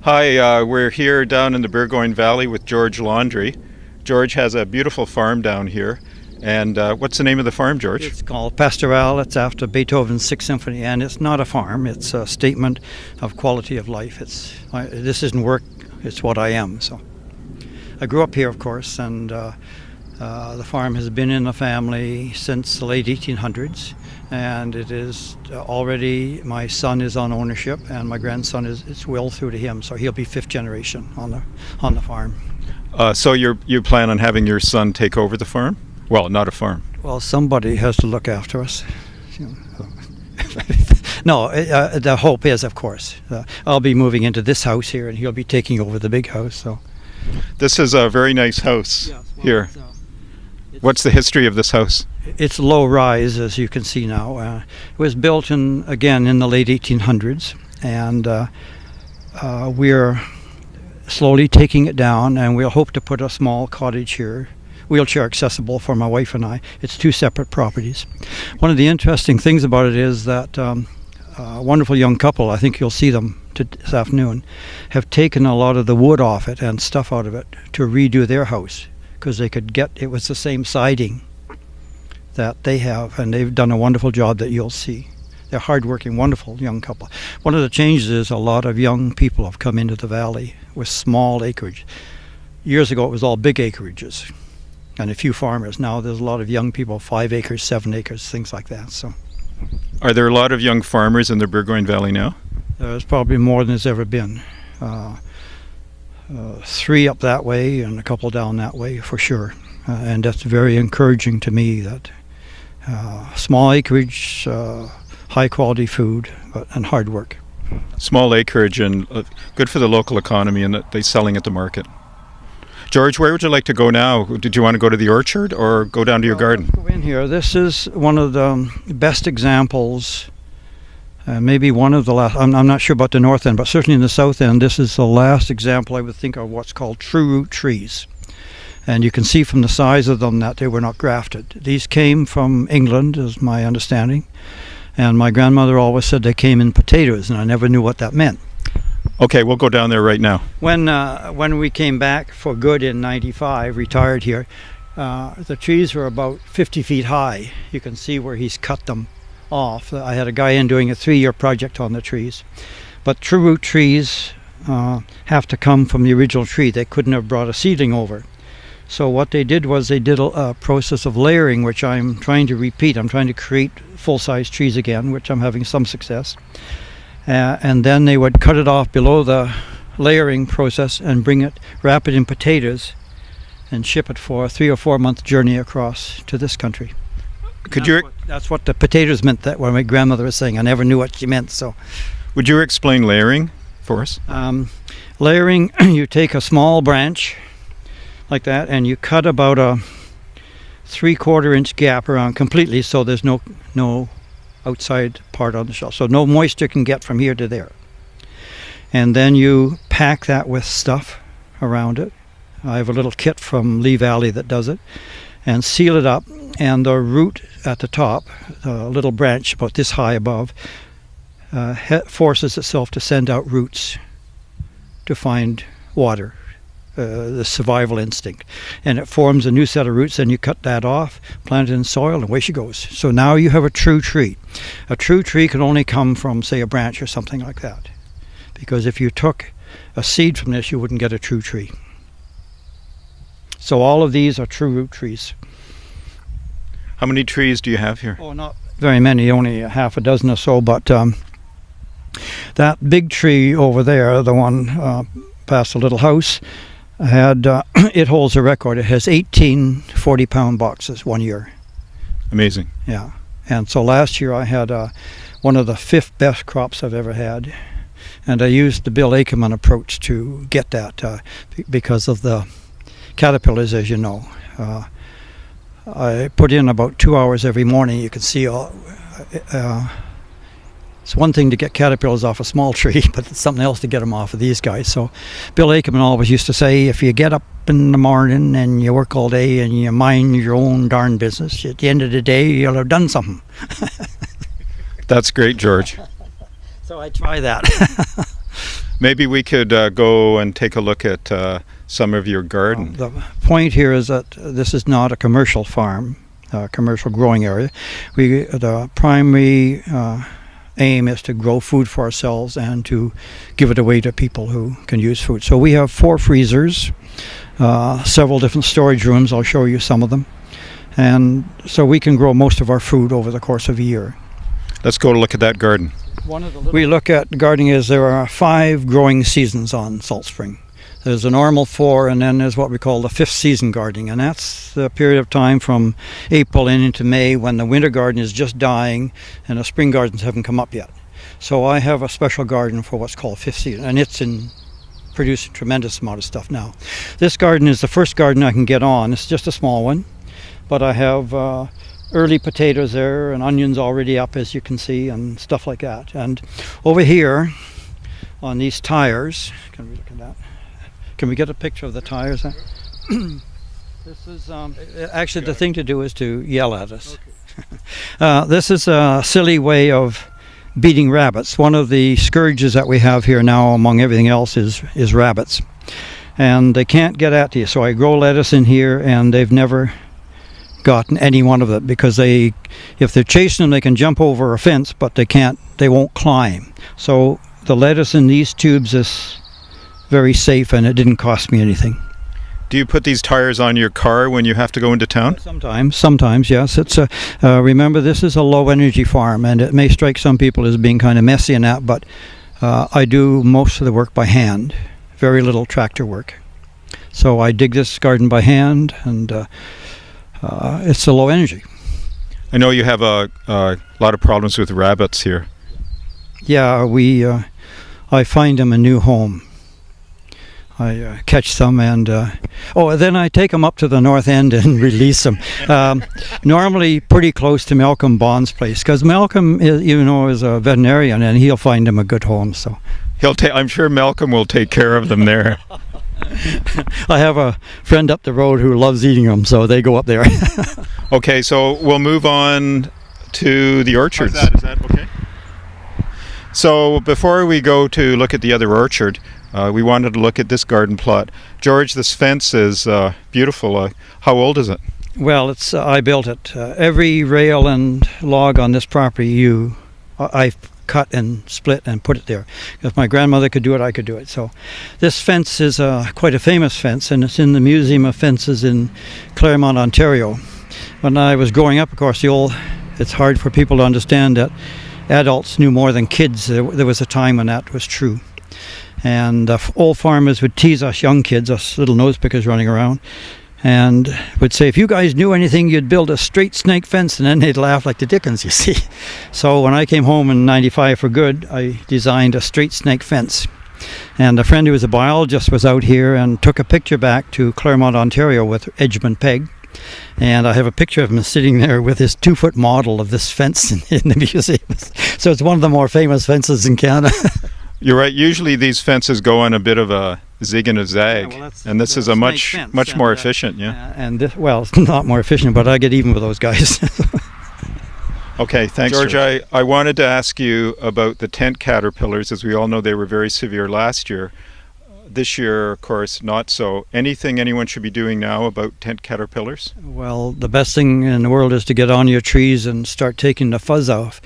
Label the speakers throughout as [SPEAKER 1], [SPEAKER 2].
[SPEAKER 1] Hi, we're here down in the Burgoyne Valley with George Laundry. George has a beautiful farm down here. And what's the name of the farm, George?
[SPEAKER 2] It's called Pastoral. It's after Beethoven's Sixth Symphony, and it's not a farm. It's a statement of quality of life. This isn't work. It's what I am. So I grew up here, of course, and the farm has been in the family since the late 1800s, and it is already, my son is on ownership, and my grandson it's will through to him, so he'll be fifth generation on the farm.
[SPEAKER 1] So you plan on having your son take over the farm? Well, not a farm.
[SPEAKER 2] Well, somebody has to look after us. No, the hope is, of course, I'll be moving into this house here, and he'll be taking over the big house. So
[SPEAKER 1] this is a very nice house here. What's the history of this house?
[SPEAKER 2] It's low rise, as you can see now. It was built in the late 1800s, and we're slowly taking it down, and we'll hope to put a small cottage here, wheelchair accessible for my wife and I. It's two separate properties. One of the interesting things about it is that a wonderful young couple, I think you'll see them this afternoon, have taken a lot of the wood off it and stuff out of it to redo their house, because it was the same siding that they have, and they've done a wonderful job that you'll see. They're hardworking, wonderful young couple. One of the changes is a lot of young people have come into the valley with small acreage. Years ago it was all big acreages and a few farmers. Now there's a lot of young people, 5 acres, 7 acres, things like that. So,
[SPEAKER 1] are there a lot of young farmers in the Burgoyne Valley now?
[SPEAKER 2] There's probably more than there's ever been. 3 up that way and a couple down that way for sure. And that's very encouraging to me that small acreage, high quality food, and hard work.
[SPEAKER 1] Small acreage and good for the local economy, and that they're selling at the market. George, where would you like to go now? Did you want to go to the orchard or go down to your garden?
[SPEAKER 2] Let's go in here. This is one of the best examples. Maybe one of the last. I'm not sure about the north end, but certainly in the south end, this is the last example I would think of what's called true root trees. And you can see from the size of them that they were not grafted. These came from England, is my understanding. And my grandmother always said they came in potatoes, and I never knew what that meant.
[SPEAKER 1] Okay, we'll go down there right now.
[SPEAKER 2] When we came back for good in '95, retired here, the trees were about 50 feet high. You can see where he's cut them off. I had a guy in doing a 3-year project on the trees. But true root trees have to come from the original tree. They couldn't have brought a seedling over. So what they did was they did a process of layering, which I'm trying to repeat. I'm trying to create full-size trees again, which I'm having some success. And then they would cut it off below the layering process and wrap it in potatoes and ship it for a 3 or 4 month journey across to this country. That's what the potatoes meant, that what my grandmother was saying. I never knew what she meant. So,
[SPEAKER 1] would you explain layering for us?
[SPEAKER 2] Layering, you take a small branch like that, and you cut about a 3/4 inch gap around completely, so there's no outside part on the shelf, so no moisture can get from here to there. And then you pack that with stuff around it. I have a little kit from Lee Valley that does it, and seal it up. And the root at the top, a little branch about this high above, forces itself to send out roots to find water. The survival instinct, and it forms a new set of roots, and you cut that off, plant it in soil, and away she goes. So now you have a true tree. A true tree can only come from, say, a branch or something like that, because if you took a seed from this, you wouldn't get a true tree. So all of these are true root trees.
[SPEAKER 1] How many trees do you have here?
[SPEAKER 2] Oh, not very many, only a half a dozen or so, but that big tree over there, the one past the little house, it holds a record. It has 18 40-pound boxes 1 year.
[SPEAKER 1] Amazing.
[SPEAKER 2] Yeah. And so last year I had one of the 5th best crops I've ever had. And I used the Bill Ackerman approach to get that because of the caterpillars, as you know. I put in about 2 hours every morning. You can see it's one thing to get caterpillars off a small tree, but it's something else to get them off of these guys. So Bill Ackerman always used to say, if you get up in the morning and you work all day and you mind your own darn business, at the end of the day you'll have done something.
[SPEAKER 1] That's great, George.
[SPEAKER 2] So I try that.
[SPEAKER 1] Maybe we could go and take a look at some of your garden.
[SPEAKER 2] The point here is that this is not a commercial farm, commercial growing area. The primary aim is to grow food for ourselves and to give it away to people who can use food. So we have 4 freezers, several different storage rooms. I'll show you some of them. And so we can grow most of our food over the course of a year.
[SPEAKER 1] Let's go look at that garden.
[SPEAKER 2] We look at gardening as there are 5 growing seasons on Salt Spring. There's a normal 4, and then there's what we call the 5th season gardening, and that's the period of time from April into May when the winter garden is just dying and the spring gardens haven't come up yet. So I have a special garden for what's called 5th season, and it's producing a tremendous amount of stuff now. This garden is the first garden I can get on. It's just a small one, but I have early potatoes there and onions already up, as you can see, and stuff like that. And over here on these tires, can we look at that? Can we get a picture of the tires? This is actually the thing to do is to yell at us. Okay. This is a silly way of beating rabbits. One of the scourges that we have here now, among everything else, is rabbits, and they can't get at you. So I grow lettuce in here, and they've never gotten any one of it because if they're chasing them, they can jump over a fence, but they won't climb. So the lettuce in these tubes is very safe, and it didn't cost me anything.
[SPEAKER 1] Do you put these tires on your car when you have to go into town?
[SPEAKER 2] Sometimes, yes. It's remember, this is a low energy farm, and it may strike some people as being kind of messy and that, but I do most of the work by hand, very little tractor work. So I dig this garden by hand, and it's a low energy.
[SPEAKER 1] I know you have a lot of problems with rabbits here.
[SPEAKER 2] Yeah, I find them a new home. I catch some, and then I take them up to the north end and release them. Normally pretty close to Malcolm Bond's place, because Malcolm is a veterinarian, and he'll find them a good home. So
[SPEAKER 1] I'm sure Malcolm will take care of them there.
[SPEAKER 2] I have a friend up the road who loves eating them, so they go up there.
[SPEAKER 1] Okay, so we'll move on to the orchards. Is that okay? So before we go to look at the other orchard, we wanted to look at this garden plot. George, this fence is beautiful. How old is it?
[SPEAKER 2] Well, I built it. Every rail and log on this property I've cut and split and put it there. If my grandmother could do it, I could do it. So this fence is quite a famous fence, and it's in the Museum of Fences in Claremont, Ontario. When I was growing up, of course, it's hard for people to understand that adults knew more than kids. There was a time when that was true. And old farmers would tease us young kids, us little nosepickers running around, and would say, if you guys knew anything, you'd build a straight snake fence. And then they'd laugh like the dickens, you see. So when I came home in '95 for good, I designed a straight snake fence. And a friend who was a biologist was out here and took a picture back to Claremont, Ontario with Edgemont Peg. And I have a picture of him sitting there with his 2-foot model of this fence in the museum. So it's one of the more famous fences in Canada.
[SPEAKER 1] You're right. Usually these fences go on a bit of a zig and a zag, and this is a much more efficient. Yeah.
[SPEAKER 2] And it's not more efficient, but I get even with those guys.
[SPEAKER 1] Okay, thanks, George. I wanted to ask you about the tent caterpillars. As we all know, they were very severe last year. This year, of course, not so. Anything anyone should be doing now about tent caterpillars? Well,
[SPEAKER 2] the best thing in the world is to get on your trees and start taking the fuzz off.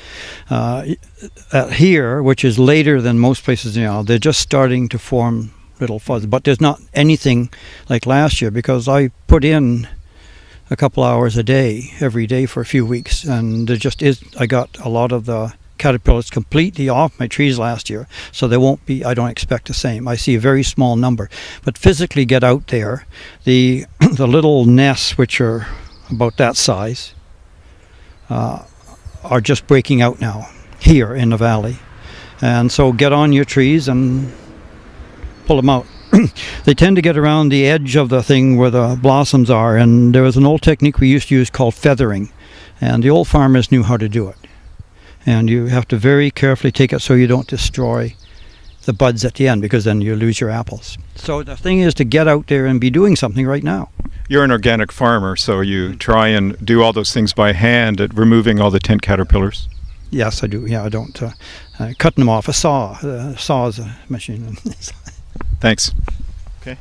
[SPEAKER 2] Here, which is later than most places now, they're just starting to form little fuzz. But there's not anything like last year, because I put in a couple hours a day, every day for a few weeks, and I got a lot of the caterpillars completely off my trees last year, so they won't be, I don't expect the same. I see a very small number, but physically get out there. The little nests, which are about that size, are just breaking out now here in the valley, and so get on your trees and pull them out. They tend to get around the edge of the thing where the blossoms are, and there was an old technique we used to use called feathering, and the old farmers knew how to do it. And you have to very carefully take it so you don't destroy the buds at the end, because then you lose your apples. So the thing is to get out there and be doing something right now.
[SPEAKER 1] You're an organic farmer, so you try and do all those things by hand at removing all the tent caterpillars?
[SPEAKER 2] Yes, I do. Yeah, I don't cutting them off. A saw. Saw is a machine.
[SPEAKER 1] Thanks. Okay.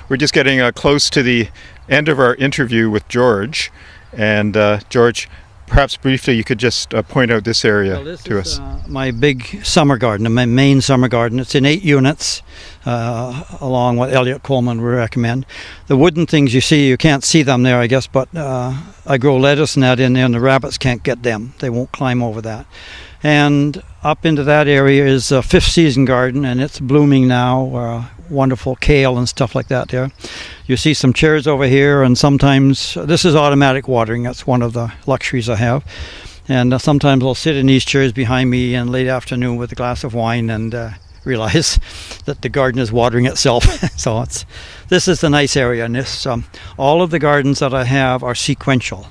[SPEAKER 1] We're just getting close to the end of our interview with George. And George, perhaps briefly you could just point out this area to us.
[SPEAKER 2] My big summer garden, my main summer garden. It's in 8 units, along what Elliot Coleman would recommend. The wooden things you see, you can't see them there, I guess, but I grow lettuce and that in there, and the rabbits can't get them. They won't climb over that. And up into that area is a 5th season garden, and it's blooming now. Wonderful kale and stuff like that there. You see some chairs over here, and sometimes this is automatic watering. That's one of the luxuries I have. And sometimes I'll sit in these chairs behind me in late afternoon with a glass of wine and realize that the garden is watering itself. So this is the nice area. And this all of the gardens that I have are sequential.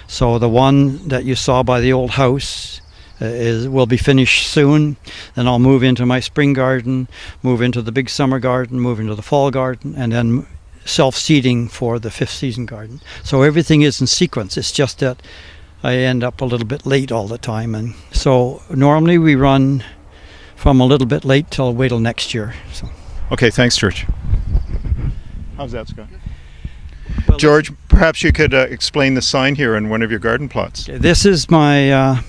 [SPEAKER 2] So the one that you saw by the old house will be finished soon. Then I'll move into my spring garden, move into the big summer garden, move into the fall garden, and then self-seeding for the 5th season garden. So everything is in sequence. It's just that I end up a little bit late all the time, and so normally we run from a little bit late till wait till next year. So.
[SPEAKER 1] Okay, thanks, George. How's that, Scott? Well, George, perhaps you could explain the sign here in one of your garden plots.
[SPEAKER 2] Okay, this is my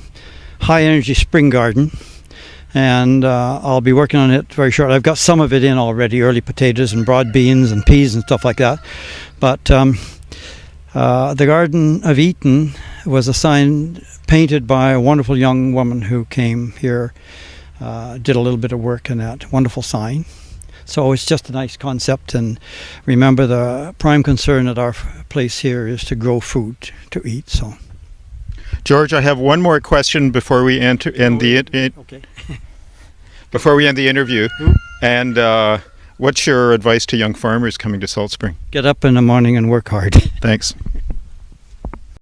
[SPEAKER 2] high energy spring garden, and I'll be working on it very short. I've got some of it in already, early potatoes and broad beans and peas and stuff like that. But the Garden of Eden was a sign painted by a wonderful young woman who came here, did a little bit of work in that wonderful sign. So it's just a nice concept, and remember the prime concern at our place here is to grow food to eat. So.
[SPEAKER 1] George, I have one more question before we end the before we end the interview. And what's your advice to young farmers coming to Salt Spring?
[SPEAKER 2] Get up in the morning and work hard.
[SPEAKER 1] Thanks.